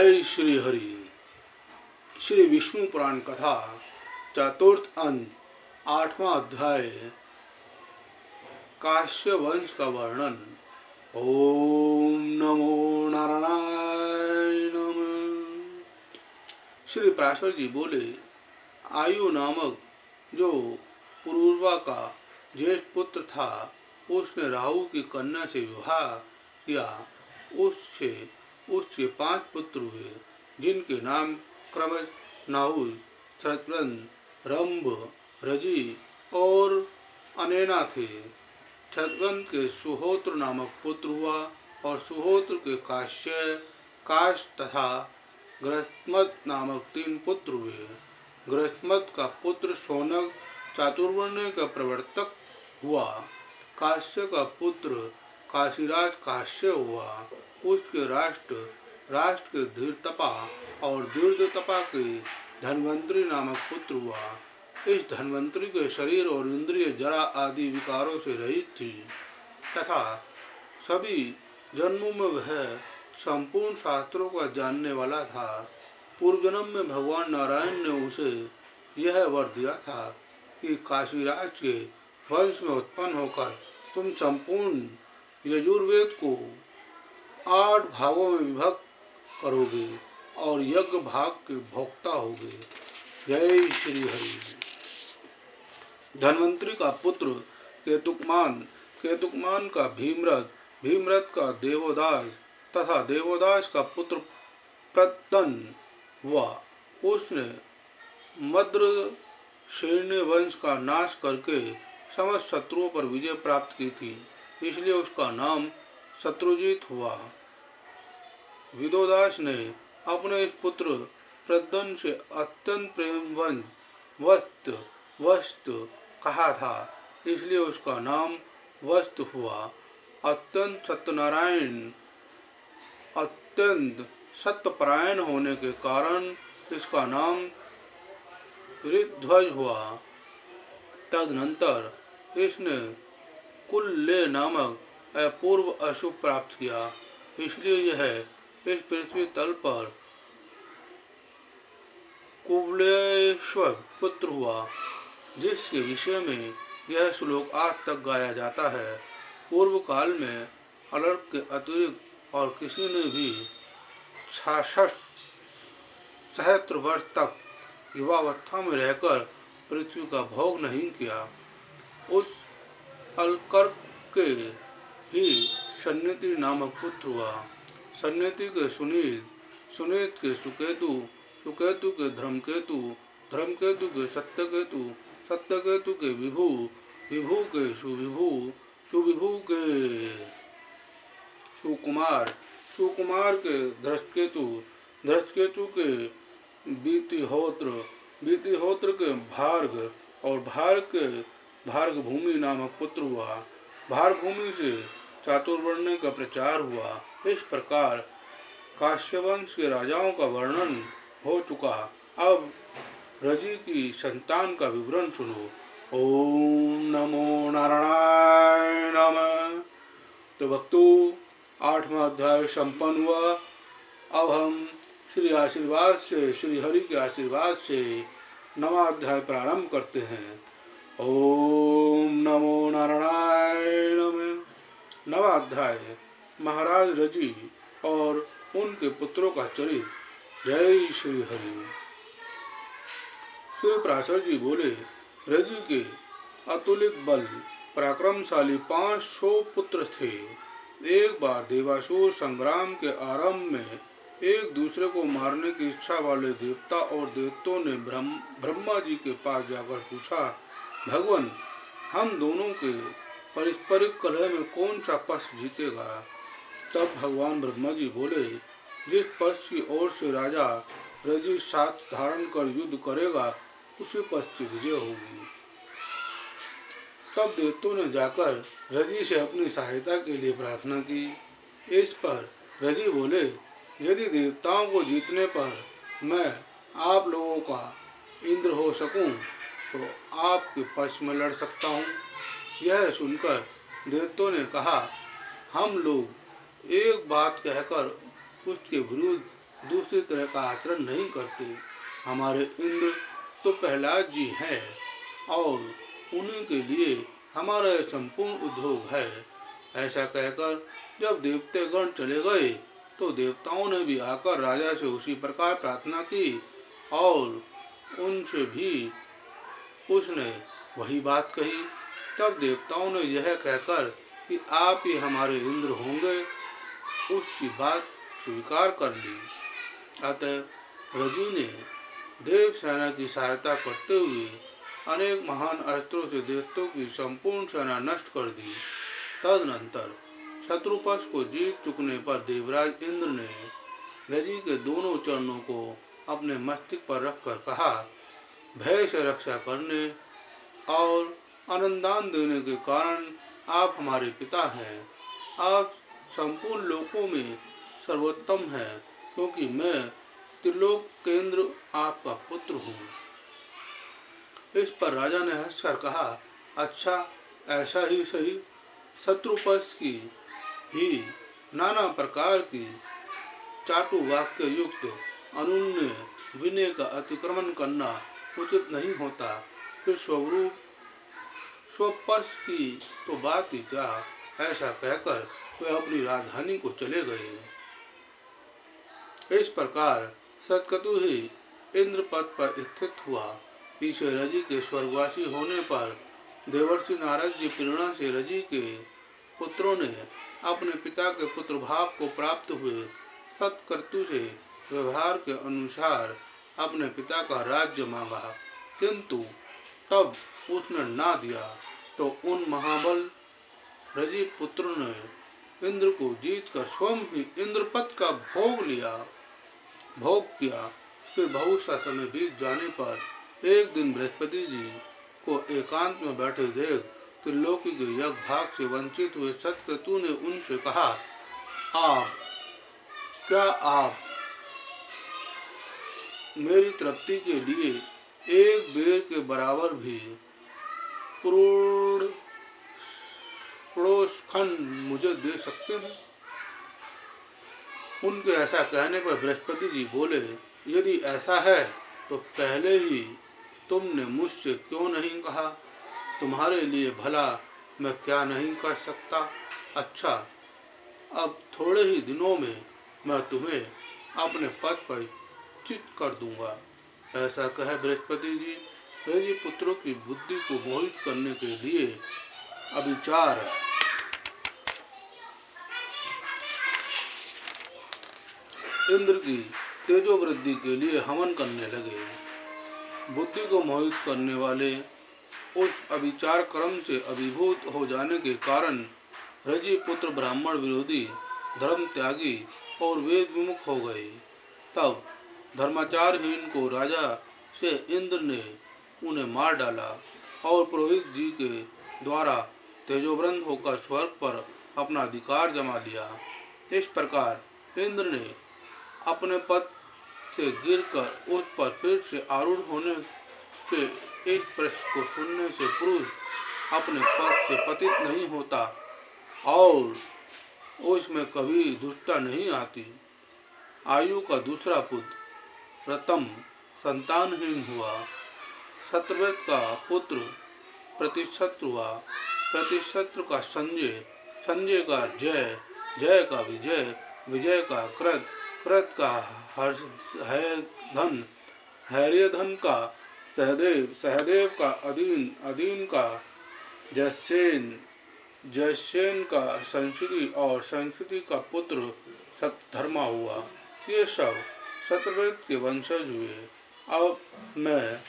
जय श्री हरि। श्री विष्णु पुराण कथा चतुर्थ अंत 8वां अध्याय काश्य वंश का वर्णन। ओम नमो नारायणाय नमः। श्री पराशर जी बोले, आयु नामक जो पूर्वा का ज्येष्ठ पुत्र था, उसने राहु की कन्या से विवाह किया। उसके 5 पुत्र हुए, जिनके नाम क्रमश नाहुष, शतवन्, रंभ, रजि और अनेना थे। शतवन् के सुहोत्र नामक पुत्र हुआ और सुहोत्र के काश तथा गृहस्मत नामक 3 पुत्र हुए। गृहस्मत का पुत्र शौनक चातुर्वर्ण का प्रवर्तक हुआ। काश्य का पुत्र काशीराज काश्य हुआ। उसके राष्ट्र के धीरतपा और दीर्घतपा के धन्वंतरी नामक पुत्र हुआ। इस धन्वंतरी के शरीर और इंद्रिय जरा आदि विकारों से रहित थी तथा सभी जन्मों में वह संपूर्ण शास्त्रों का जानने वाला था। पूर्व जन्म में भगवान नारायण ने उसे यह वर दिया था कि काशीराज के वंश में उत्पन्न होकर तुम संपूर्ण यजुर्वेद को 8 भागों में विभक्त करोगे और यज्ञ भाग के भोक्ता होगे। जय श्री हरि। धन्वंतरी का पुत्र केतुकमान का भीमरथ का देवोदास तथा देवोदास का पुत्र प्रतन हुआ। उसने मद्र सैन्य वंश का नाश करके समस्त शत्रुओं पर विजय प्राप्त की थी, इसलिए उसका नाम शत्रुजीत हुआ। विदोदास ने अपने इस पुत्र प्रद्युम्न से अत्यंत प्रेम वस्त कहा था, इसलिए उसका नाम वस्त हुआ। अत्यंत सत्यपरायण होने के कारण इसका नाम ऋध्वज हुआ। तदनंतर इसने कुल्ले नामक अपूर्व अशुभ प्राप्त किया, इसलिए यह इस पृथ्वी तल पर कुबलेश्वर पुत्र हुआ, जिसके विषय में यह श्लोक आज तक गाया जाता है। पूर्व काल में अलर्क के अतिरिक्त और किसी ने भी 66 सहस्त्र वर्ष तक युवावस्था में रहकर पृथ्वी का भोग नहीं किया। उस अलकर्क के ही सन्निति नामक पुत्र हुआ। सन्निति के सुनीत के सुकेतु के धर्मकेतु के सत्यकेतु के विभु के सुविभु के सुकुमार के धृष्टकेतु के बीतिहोत्र के भार्ग और भार्ग भूमि नामक पुत्र हुआ। भार्ग भूमि से चातुर्वर्ण का प्रचार हुआ। इस प्रकार काश्यवंश के राजाओं का वर्णन हो चुका। अब रजि की संतान का विवरण सुनो। ओम नमो नारायणाय नमः। तो भक्तों, 8वां अध्याय संपन्न हुआ। अब हम श्री हरि के आशीर्वाद से 9वां अध्याय प्रारंभ करते हैं। ओम नमो नारायणाय नमः। 9वां अध्याय महाराज रजि और उनके पुत्रों का चरित्र। जय श्री हरि। श्री पराशर जी बोले, रजि के अतुलित बल पराक्रमशाली 500 पुत्र थे। एक बार देवासुर संग्राम के आरंभ में एक दूसरे को मारने की इच्छा वाले देवता और देवताओं ने ब्रह्मा जी के पास जाकर पूछा, भगवान, हम दोनों के पारस्परिक कलह में कौन सा पक्ष जीतेगा? तब भगवान ब्रह्मा जी बोले, जिस पक्ष की ओर से राजा रजि साथ धारण कर युद्ध करेगा, उसी पक्ष की विजय होगी। तब देवताओं ने जाकर रजि से अपनी सहायता के लिए प्रार्थना की। इस पर रजि बोले, यदि देवताओं को जीतने पर मैं आप लोगों का इंद्र हो सकूं, तो आपके पक्ष में लड़ सकता हूं। यह सुनकर देवताओं ने कहा, हम लोग एक बात कहकर उसके विरुद्ध दूसरी तरह का आचरण नहीं करते। हमारे इंद्र तो प्रहलाद जी हैं और उन्हीं के लिए हमारा यह संपूर्ण उद्योग है। ऐसा कहकर जब देवतेगण चले गए तो देवताओं ने भी आकर राजा से उसी प्रकार प्रार्थना की और उनसे भी उसने वही बात कही। तब देवताओं ने यह कहकर कि आप ही हमारे इंद्र होंगे, उसकी बात स्वीकार कर ली। अतः रजि ने देव सेना की सहायता करते हुए अनेक महान अस्त्रों से देवताओं की संपूर्ण सेना नष्ट कर दी। तदनंतर शत्रुपक्ष को जीत चुकने पर देवराज इंद्र ने रजि के दोनों चरणों को अपने मस्तक पर रखकर कहा, भय से रक्षा करने और आनंदान देने के कारण आप हमारे पिता हैं। आप संपूर्ण लोकों में सर्वोत्तम हैं, क्योंकि मैं त्रिलोक केंद्र आपका पुत्र हूँ। इस पर राजा ने हंसकर कहा, अच्छा ऐसा ही सही। शत्रुपक्ष की ही नाना प्रकार की चाटु वाक्य युक्त अनुन्य विनय का अतिक्रमण करना उचित नहीं होता। फिर स्वपक्ष की तो बात ही क्या। ऐसा कहकर वे अपनी राजधानी को चले गए। इस प्रकार सतकतु ही इंद्रपद पर स्थित हुआ। पीछे रजि के स्वर्गवासी होने पर देवर्षि नारद जी प्रेरणा से रजि के पुत्रों ने अपने पिता के पुत्र भाव को प्राप्त हुए सतकर्तु से व्यवहार के अनुसार अपने पिता का राज्य मांगा, किंतु तब उसने ना दिया तो उन महाबल रजि पुत्र ने इंद्र को जीतकर स्वयं ही इंद्रपद का भोग किया। फिर बहुत सा समय बीत जाने पर एक दिन बृहस्पति जी को एकांत में बैठे देख त्रिलोकी के यज्ञ भाग से वंचित हुए सतक्रतु ने उनसे कहा, क्या आप मेरी तृप्ति के लिए एक बेर के बराबर भी पड़ोस खंड मुझे दे सकते हैं? उनके ऐसा कहने पर बृहस्पति जी बोले, यदि ऐसा है तो पहले ही तुमने मुझसे क्यों नहीं कहा? तुम्हारे लिए भला मैं क्या नहीं कर सकता। अच्छा, अब थोड़े ही दिनों में मैं तुम्हें अपने पद पर चित कर दूंगा। ऐसा कहे बृहस्पति जी रजि पुत्रों की बुद्धि को मोहित करने के लिए अभिचार इंद्र की तेजो वृद्धि के लिए हवन करने लगे। बुद्धि को मोहित करने वाले उस अभिचार क्रम से अभिभूत हो जाने के कारण रजि पुत्र ब्राह्मण विरोधी, धर्म त्यागी और वेद विमुख हो गए। तब धर्माचारहीन को राजा से इंद्र ने उन्हें मार डाला और पुरोहित जी के द्वारा तेजोवृंद होकर स्वर्ग पर अपना अधिकार जमा लिया। इस प्रकार इंद्र ने अपने पद से गिरकर उस पर फिर से आरूढ़ होने से एक प्रश्न को सुनने से पुरुष अपने पद से पतित नहीं होता और उसमें कभी दुष्टता नहीं आती। आयु का दूसरा पुत्र प्रथम संतानहीन हुआ। शत्रुव्रत का पुत्र प्रतिशत्रु हुआ। प्रतिशत्रु का संजय, संजय का जय, जय का विजय, विजय का कृत, कृत का हर्षधन, हैर्यधन का सहदेव, सहदेव का अधीन, अधीन का जयसेन, जयसेन का संस्कृति और संस्कृति का पुत्र सतधर्मा हुआ। ये सब शत्रुव्रत के वंशज हुए। अब मैं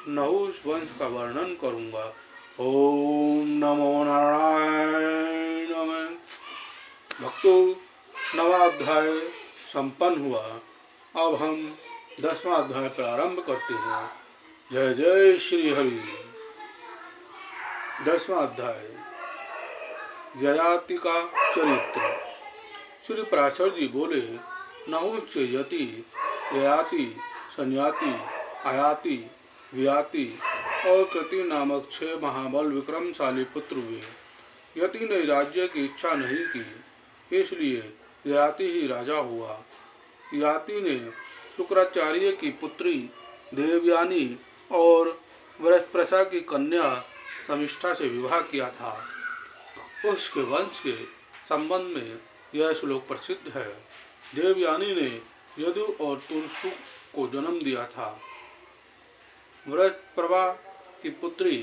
नहुष वंश का वर्णन करूंगा। ओम नमो नारायण नमः। भक्तों, नवाध्याय संपन्न हुआ। अब हम 10वां अध्याय प्रारंभ करते हैं। जय जय श्री हरि। 10वां अध्याय ययाति का चरित्र। श्री पराशर जी बोले, नहुष से यति, ययाति, संयाति, आयाति, व्याति और कृति नामक 6 महाबल विक्रमशाली पुत्र हुए। यति ने राज्य की इच्छा नहीं की, इसलिए ययाति ही राजा हुआ। याति ने शुक्राचार्य की पुत्री देवयानी और वृषप्रसा की कन्या शमिष्ठा से विवाह किया था। उसके वंश के संबंध में यह श्लोक प्रसिद्ध है। देवयानी ने यदु और तुरसु को जन्म दिया था। वृषप्रभा की पुत्री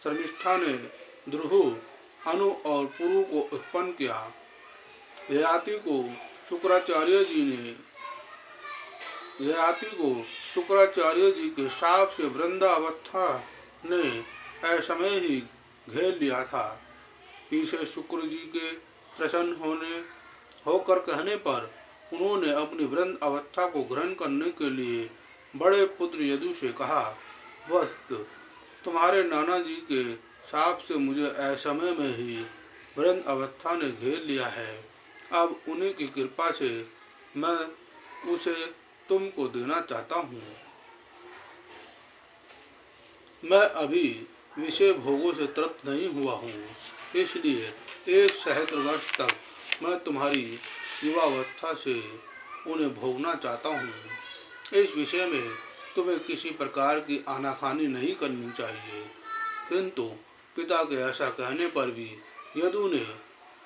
शर्मिष्ठा ने द्रुहु, अनु और पुरु को उत्पन्न किया। ययाति को शुक्राचार्य जी के शाप से वृंदावस्था ने असमय ही घेर लिया था। पीछे शुक्र जी के प्रसन्न होकर कहने पर उन्होंने अपनी वृंद अवस्था को ग्रहण करने के लिए बड़े पुत्र यदु से कहा, वस्त तुम्हारे नाना जी के शाप से मुझे असमय में ही वृंद अवस्था ने घेर लिया है। अब उन्हीं की कृपा से मैं उसे तुमको देना चाहता हूँ। मैं अभी विषय भोगों से तृप्त नहीं हुआ हूँ, इसलिए 1 सहस्त्र वर्ष तक मैं तुम्हारी युवावस्था से उन्हें भोगना चाहता हूँ। इस विषय में तुम्हें किसी प्रकार की आनाकानी नहीं करनी चाहिए। किंतु पिता के ऐसा कहने पर भी यदु ने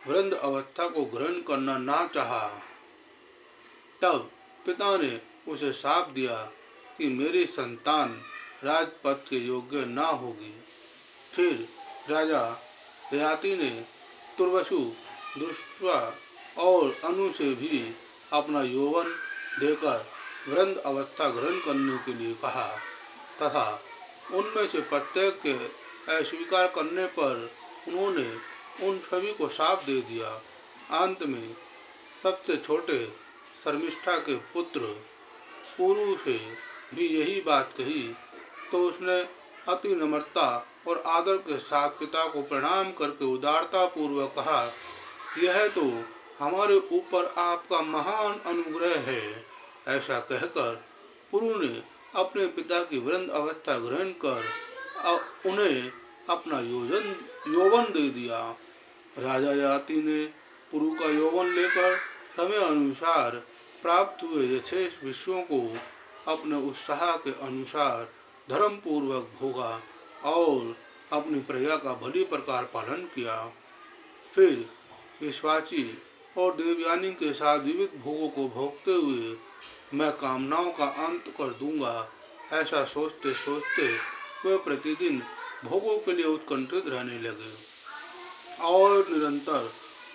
वृंद अवस्था को ग्रहण करना ना चाहा। तब पिता ने उसे शाप दिया कि मेरी संतान राजपद के योग्य ना होगी। फिर राजा ययाति ने तुर्वसु, दुष्टा और अनु से भी अपना यौवन देकर वृंद अवस्था ग्रहण करने के लिए कहा तथा उनमें से प्रत्येक के अस्वीकार करने पर उन्होंने उन सभी को शाप दे दिया। अंत में सबसे छोटे शर्मिष्ठा के पुत्र पुरु से भी यही बात कही तो उसने अति नम्रता और आदर के साथ पिता को प्रणाम करके उदारता पूर्वक कहा, यह तो हमारे ऊपर आपका महान अनुग्रह है। ऐसा कहकर पुरु ने अपने पिता की वृंद अवस्था ग्रहण कर उन्हें अपना यौवन दे दिया। राजा ययाति ने पुरु का यौवन लेकर समय अनुसार प्राप्त हुए यथेष्ट विषयों को अपने उत्साह के अनुसार धर्म पूर्वक भोगा और अपनी प्रजा का भली प्रकार पालन किया। फिर विश्वाची और देवयानी के साथ विविध भोगों को भोगते हुए मैं कामनाओं का अंत कर दूंगा, ऐसा सोचते सोचते वे प्रतिदिन भोगों के लिए उत्कंठित रहने लगे और निरंतर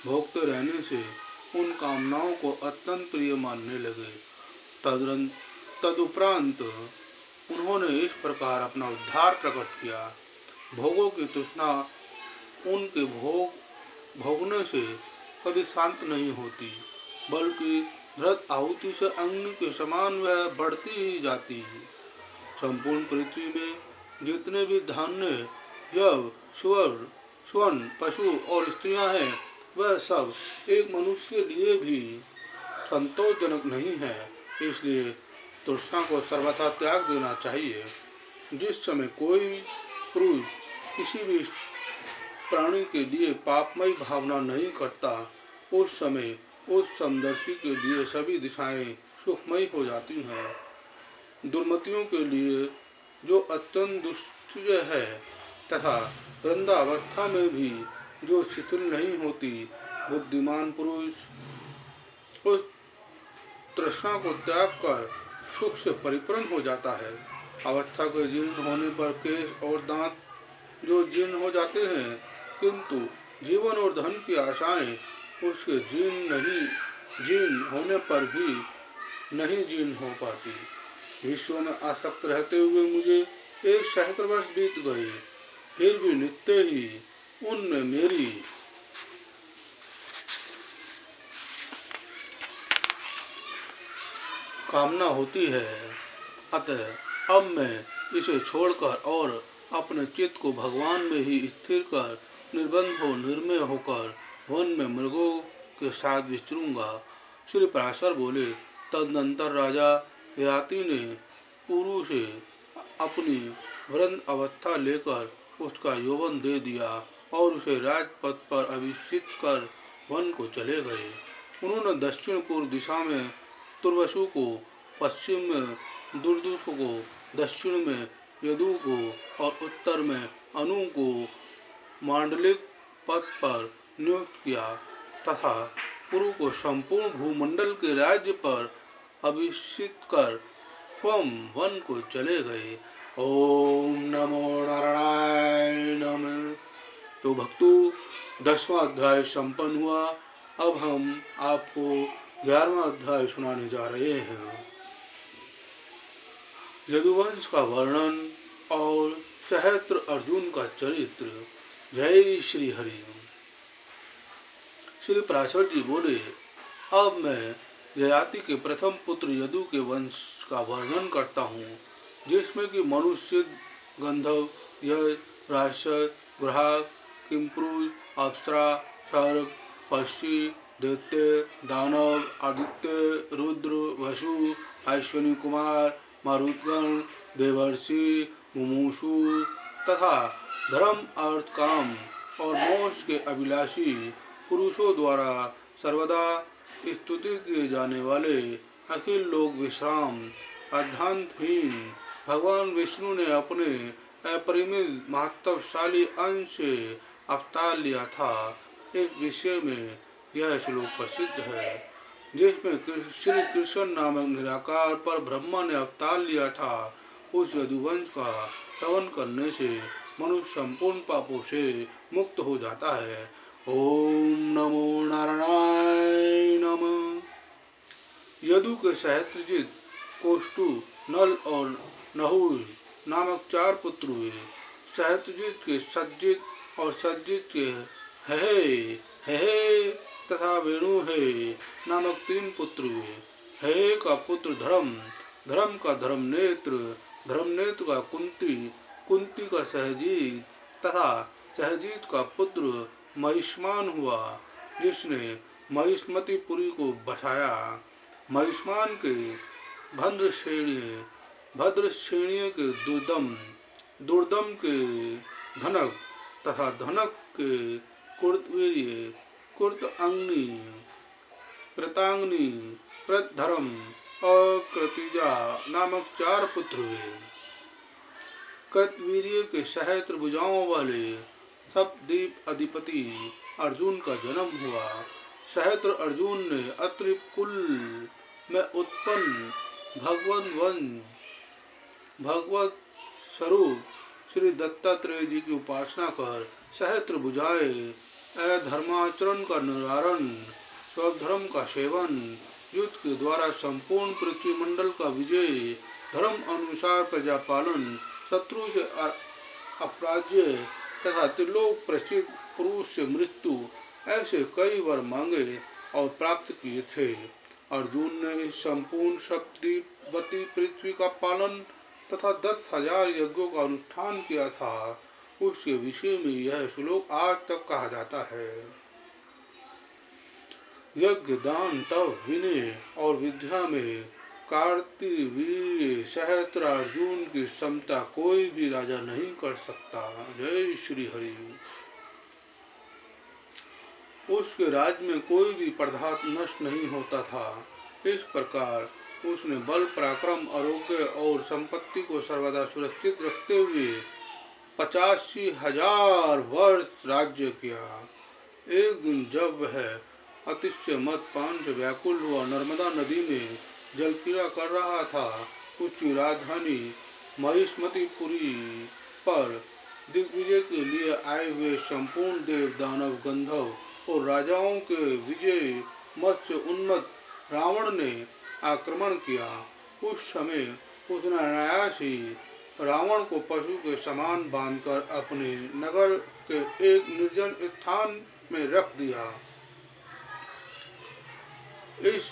भोगते रहने से उन कामनाओं को अत्यंत प्रिय मानने लगे। तदुपरांत उन्होंने इस प्रकार अपना उद्धार प्रकट किया। भोगों की तृष्णा उनके भोगने से कभी शांत नहीं होती, बल्कि व्रत आहुति से अग्नि के समान वह बढ़ती ही जाती है। संपूर्ण पृथ्वी में जितने भी धान्य, यव, स्वर्ण, पशु और स्त्रियां हैं, वह सब एक मनुष्य के लिए भी संतोषजनक नहीं है। इसलिए तृष्णा को सर्वथा त्याग देना चाहिए। जिस समय कोई पुरुष किसी भी प्राणी के लिए पापमय भावना नहीं करता, उस समय उस समदर्शी के लिए सभी दिशाएं सुखमयी हो जाती हैं। दुर्मतियों के लिए जो अत्यंत दुष्ट है तथा वृंदावस्था में भी जो शिथिल नहीं होती, बुद्धिमान पुरुष उस तृष्णा को त्याग कर सुख से परिपूर्ण हो जाता है। अवस्था के जीर्ण होने पर केश और दांत जो जीर्ण हो जाते हैं, किंतु जीवन और धन की आशाएं उसके जीर्ण होने पर भी नहीं जीर्ण हो पाती। विश्व में आसक्त रहते हुए मुझे 1 सहस्त्र वर्ष बीत गए, फिर भी नित्य ही उनमें मेरी कामना होती है। अतः अब मैं इसे छोड़कर और अपने चित्त को भगवान में ही स्थिर कर निर्मय होकर वन में मृगों के साथ विचरूंगा। श्री पराशर बोले, तदनंतर राजा ययाति ने पुरु से अपनी वृंद अवस्था लेकर उसका यौवन दे दिया और उसे राजपद पर अभिषिक्त कर वन को चले गए। उन्होंने दक्षिण पूर्व दिशा में तुर्वसु को, पश्चिम में दुर्दुष को, दक्षिण में यदु को और उत्तर में अनु को मांडलिक पद पर नियुक्त किया तथा कुरु को संपूर्ण भूमंडल के राज्य पर अभिषिक्त कर स्वयं वन को चले गए। ओम नमो नारायण नमः। तो भक्तों, 10वां अध्याय संपन्न हुआ। अब हम आपको 11वां अध्याय सुनाने जा रहे हैं। यदुवंश का वर्णन और सहस्त्र अर्जुन का चरित्र। जय श्री हरि। श्री पराशर जी बोले, अब मैं ययाति के प्रथम पुत्र यदु के वंश का वर्णन करता हूँ, जिसमें कि मनुष्य, गंधर्व, यश, राक्षस, ग्राहक, किंपुरुष, अप्सरा, सर्प, पक्षी, दैत्य, दानव, आदित्य, रुद्र, वसु, अश्विनी कुमार, मारुतगण, देवर्षि, मुमुक्षु तथा धर्म, अर्थ, काम और मोक्ष के अभिलाषी पुरुषों द्वारा सर्वदा स्तुति किए जाने वाले अखिल लोक विश्राम अध्यांतहीन भगवान विष्णु ने अपने अपरिमित महत्वशाली अंश से अवतार लिया था। इस विषय में यह श्लोक प्रसिद्ध है, जिसमें श्री कृष्ण नामक निराकार पर ब्रह्मा ने अवतार लिया था। उस यदुवंश का श्रवण करने से मनुष्य संपूर्ण पापों से मुक्त हो जाता है। ओम नमो नारायण नमः। यदु के सहस्त्रजित, कोष्टु, नल और नहुष नामक 4 पुत्र हुए। सहस्त्रजित के सज्जित और सज्जित के हे तथा वेणु हे नामक 3 पुत्र हुए। हे का पुत्र धर्म, धर्म का धर्मनेत्र, धर्मनेत्र का कुंती, कुंती का सहजीत तथा सहजीत का पुत्र महिष्मान हुआ, जिसने महिष्मतिपुरी को बसाया। महिष्मान के भद्रश्रेणी के दुर्दम, दुर्दम के धनक तथा धनक के कुर्तवीर्य, कुर्तअग्नि, कृतांग्नि, कृतधर्म और कृतिजा नामक 4 पुत्र हुए। कृतवीर्य के सहस्त्र भुजाओं वाले सप्तद्वीप अधिपति अर्जुन का जन्म हुआ। सहस्त्र अर्जुन ने अत्रि कुल में उत्पन्न भगवत स्वरूप श्री दत्तात्रेय जी की उपासना कर सहस्त्र भुजाएं, अधर्माचरण का निवारण, स्वधर्म का सेवन, युद्ध के द्वारा संपूर्ण पृथ्वी मंडल का विजय, धर्म अनुसार प्रजापालन, शत्रु से अपराज्य तथा त्रिलोक प्रसिद्ध पुरुष से मृत्यु, ऐसे कई वर मांगे और प्राप्त किए थे। अर्जुन ने इस संपूर्ण सप्तद्वीपवती पृथ्वी का पालन तथा 10,000 यज्ञों का अनुष्ठान किया था। उसके विषय में यह श्लोक आज तक कहा जाता है। यज्ञ, दान, तप, विनय और विद्या में कार्तिवीर्य सहस्त्र अर्जुन की क्षमता कोई भी राजा नहीं कर सकता। जय श्री हरि। उसके राज्य में कोई भी पदार्थ नष्ट नहीं होता था। इस प्रकार उसने बल, पराक्रम, आरोग्य और संपत्ति को सर्वदा सुरक्षित रखते हुए 85,000 वर्ष राज्य किया। एक दिन जब वह अतिशय मदपान से व्याकुल हुआ नर्मदा नदी में जल क्रीड़ा कर रहा था, उसकी राजधानी महिष्मतिपुरी पर दिग्विजय के लिए आए हुए संपूर्ण देव, दानव, गंधर्व और राजाओं के विजय मत्स्य उन्मत्त रावण ने आक्रमण किया। उस समय उसने अनायास ही रावण को पशु के समान बांधकर अपने नगर के एक निर्जन स्थान में रख दिया। इस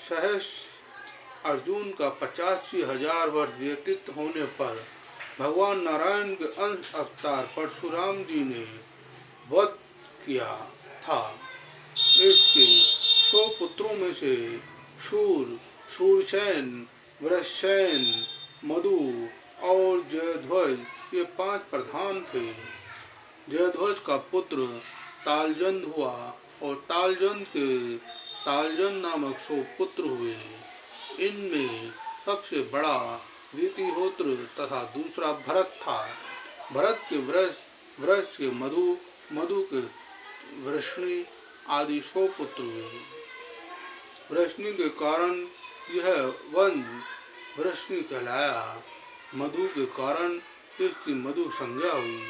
सहस्त्र अर्जुन का 85,000 वर्ष व्यतीत होने पर भगवान नारायण के अंश अवतार परशुराम जी ने वध किया था। इसके 100 पुत्रों में से शूर, शूरसेन, वृषसेन, मधु और जयध्वज ये 5 प्रधान थे। जयध्वज का पुत्र तालजंद हुआ और तालजन नामक 100 पुत्र हुए। इनमें सबसे बड़ा वितिहोत्र तथा दूसरा भरत था। भरत के वृष के मधु, मधु के वृष्णि आदि 100 पुत्र हुए। वृष्णि के कारण यह वंश वृष्णि कहलाया। मधु के कारण इसकी मधु संज्ञा हुई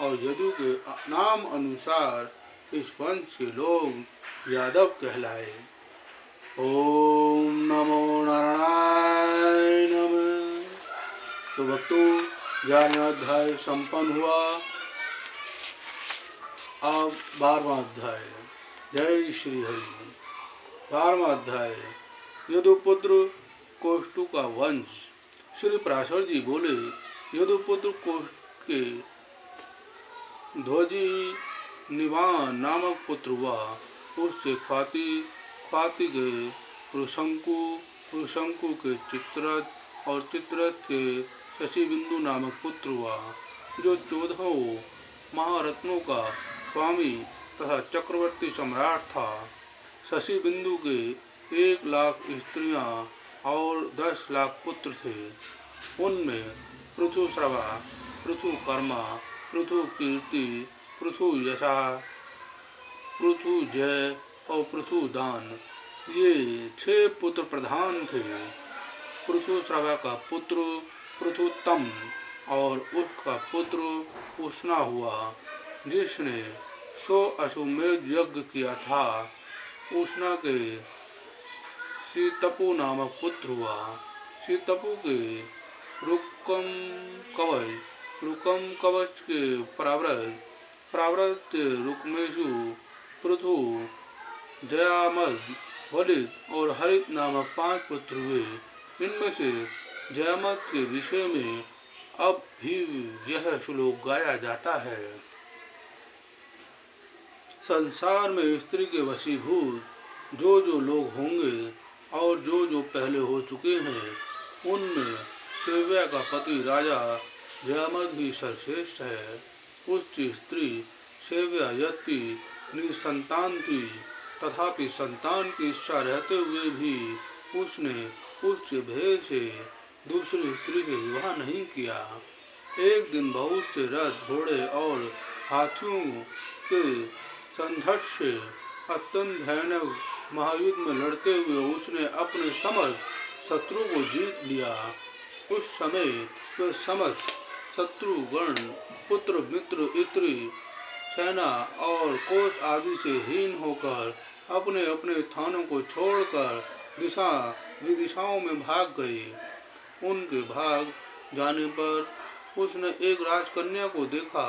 और यदु के नाम अनुसार इस वंश के लोग यादव कहलाए। ओम नमो नारायण नमः। तो भक्तों, 11वां अध्याय संपन्न हुआ। अब 12वां अध्याय। जय श्री हरि। 12वां अध्याय यदुपुत्र कोष्टु का वंश। श्री पराशर जी बोले, यदुपुत्र कोष्ट के ध्वजी निवान नामक पुत्र हुआ। उससे ख्वाति, ख्वाति के पुरुशंकु, पुरुशंकु के चित्ररथ और चित्ररथ के शशिबिंदु नामक पुत्र हुआ, जो 14 महारत्नों का स्वामी तथा चक्रवर्ती सम्राट था। शशिबिंदु के 1 लाख स्त्रियां और 10 लाख पुत्र थे। उनमें पृथुश्रवा, पृथुकर्मा, पृथुकीर्ति, पृथुयशा, पृथुजय और पृथुदान, ये 6 पुत्र प्रधान थे। पृथुश्रवा का पुत्र पृथुत्तम और उसका पुत्र उष्णा हुआ, जिसने 100 अश्वमेध यज्ञ किया था। उष्णा के सीतपु नामक पुत्र हुआ। सीतपु के रुकम कवच के प्राव्रत रुक्मेशु, पृथु, जयामद, वलित और हरित नामक 5 पुत्र हुए। इनमें से जयामद के विषय में अब भी यह श्लोक गाया जाता है। संसार में स्त्री के वशीभूत जो जो लोग होंगे और जो जो पहले हो चुके हैं, उनमें सेव्या का पति राजा जयामद भी सर्वश्रेष्ठ है। उसकी स्त्री सेव्या यति निसंतान थी, तथापि संतान की इच्छा रहते हुए भी उसने उसके भय से दूसरी स्त्री से विवाह नहीं किया। एक दिन बहुत से रथ, घोड़े और हाथियों के संघर्ष से अत्यंत भयानक महायुद्ध में लड़ते हुए उसने अपने समस्त शत्रु को जीत लिया। उस समय वे समस्त शत्रुगण पुत्र, मित्र, इत्री, सेना और कोष आदि से हीन होकर अपने अपने स्थानों को छोड़कर दिशा विदिशाओं में भाग गए। उनके भाग जाने पर उसने एक राजकन्या को देखा,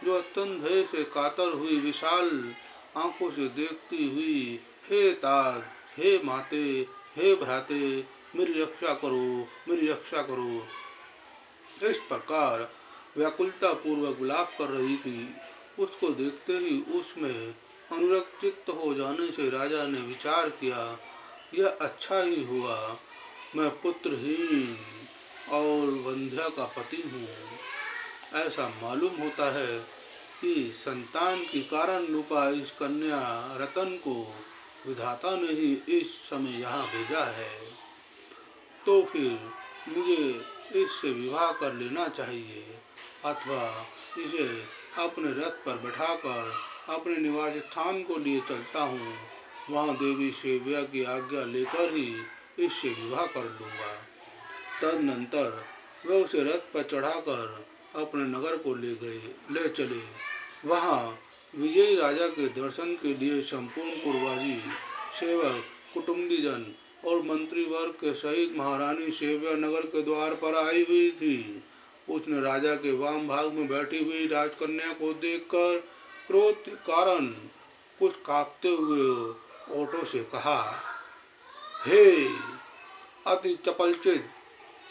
जो अत्यंत भय से कातर हुई विशाल आंखों से देखती हुई, हे तात, हे माते, हे भ्राते, मेरी रक्षा करो, मेरी रक्षा करो, इस प्रकार व्याकुलता पूर्वक विलाप कर रही थी। उसको देखते ही उसमें अनुरक्त हो जाने से राजा ने विचार किया, यह अच्छा ही हुआ, मैं पुत्रहीन और वंध्या का पति हूँ। ऐसा मालूम होता है कि संतान की कारण रूपा इस कन्या रतन को विधाता ने ही इस समय यहाँ भेजा है, तो फिर मुझे इससे विवाह कर लेना चाहिए, अथवा इसे अपने रथ पर बैठाकर अपने निवास स्थान को लिए चलता हूँ। वहाँ देवी सेव्या की आज्ञा लेकर ही इससे विवाह कर लूँगा। तदनंतर वे उसे रथ पर चढ़ाकर अपने नगर को ले चले। वहाँ विजयी राजा के दर्शन के लिए संपूर्ण पुरवासी, सेवक, कुटुंबीजन और मंत्री वर्ग के सहित महारानी सेव्या नगर के द्वार पर आई हुई थी। उसने राजा के वाम भाग में बैठी हुई राजकन्या को देखकर क्रोध के कारण कुछ कांपते हुए ओठों से कहा, हे अति चपलचित,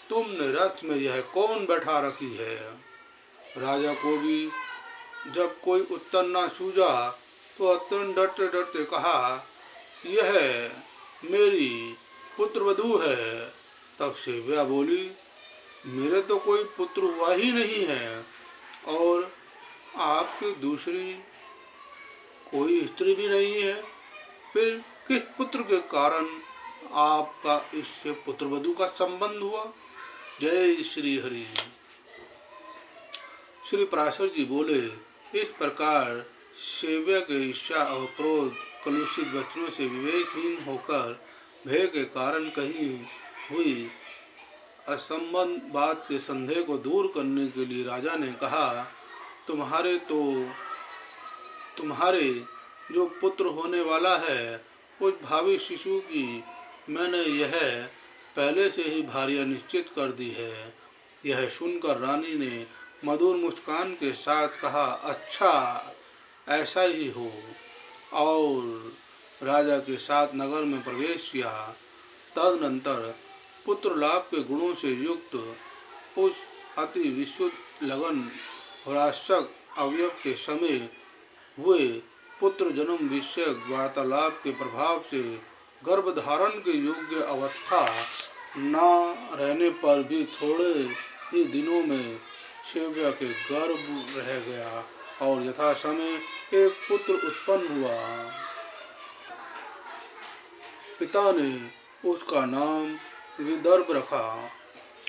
तुमने रथ में यह कौन बैठा रखी है? राजा को भी जब कोई उत्तर न सूझा तो अत्यंत डरते डरते कहा, यह मेरी पुत्रवधू है। तब सेव्या बोली, मेरे तो कोई पुत्र हुआ ही नहीं है और आपकी दूसरी कोई स्त्री भी नहीं है, फिर किस पुत्र के कारण आपका इससे पुत्रवधू का संबंध हुआ? जय श्री हरि। श्री पराशर जी बोले, इस प्रकार सेव्य के ईर्ष्या और क्रोध कलुषित वचनों से विवेकहीन होकर भय के कारण कही हुई असंबद्ध बात के संदेह को दूर करने के लिए राजा ने कहा, तुम्हारे जो पुत्र होने वाला है उस भावी शिशु की मैंने यह पहले से ही भार्या निश्चित कर दी है। यह सुनकर रानी ने मधुर मुस्कान के साथ कहा, अच्छा ऐसा ही हो, और राजा के साथ नगर में प्रवेश किया। तदनंतर पुत्र लाभ के गुणों से युक्त उस अति विशुद्ध लगन होराशक अवयव के समय हुए पुत्र जन्म विषयक वार्तालाप के प्रभाव से गर्भधारण के योग्य अवस्था न रहने पर भी थोड़े ही दिनों में सेव्य के गर्भ रह गया और यथा समय एक पुत्र उत्पन्न हुआ। पिता ने उसका नाम विदर्भ रखा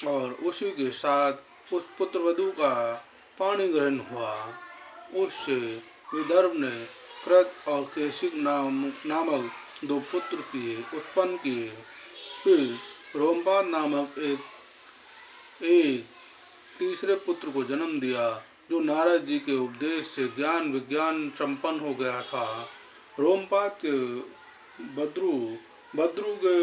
और उसी के साथ उस पुत्रवधू का पाणी ग्रहण हुआ। उससे विदर्भ ने कृत और केशिक नामक दो पुत्र उत्पन्न किए। फिर रोमपाद नामक एक तीसरे पुत्र को जन्म दिया, जो नारद जी के उपदेश से ज्ञान विज्ञान संपन्न हो गया था। रोमपाद के बद्रू के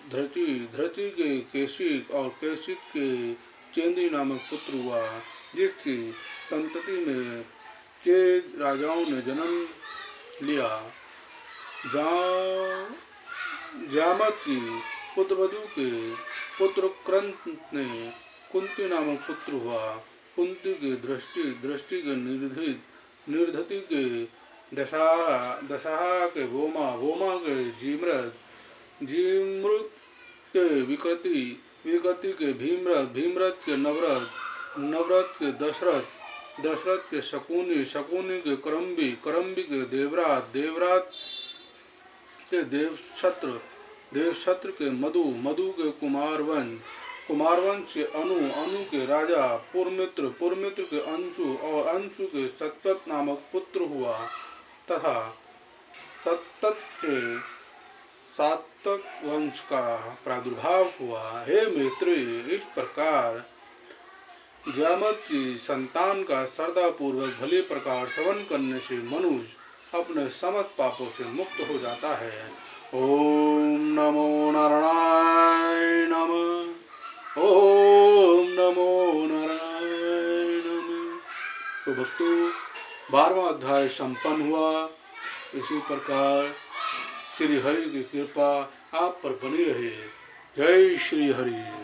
धृति के केशिक और केशिक के चेंदी नामक पुत्र हुआ, जिसकी संतति में चेद राजाओं ने जन्म लिया। जामत की पुत्रवधू के पुत्र क्रंत ने कुंती नामक पुत्र हुआ। कुंती के दृष्टि के निर्धति के दशहा के भोमा के जीमृत के विकृति के भीमरथ के नवरथ के दशरथ के शकुनी के करम्बी के देवरात के देवशत्र के मधु के कुमारवंश के अनु के राजा पुरमित्र के अंशु और अंशु के सतत नामक पुत्र हुआ तथा सतत के सातक वंश का प्रादुर्भाव हुआ। हे मैत्री, इस प्रकार जामत की संतान का श्रद्धापूर्वक भली प्रकार श्रवण करने से मनुष्य अपने समस्त पापों से मुक्त हो जाता है। ओम नमो नारायण नमः। ओम नमो नारायण नमः। तो भक्तों, 12वां अध्याय संपन्न हुआ। इसी प्रकार श्री हरि की कृपा आप पर बनी रहे। जय श्री हरि।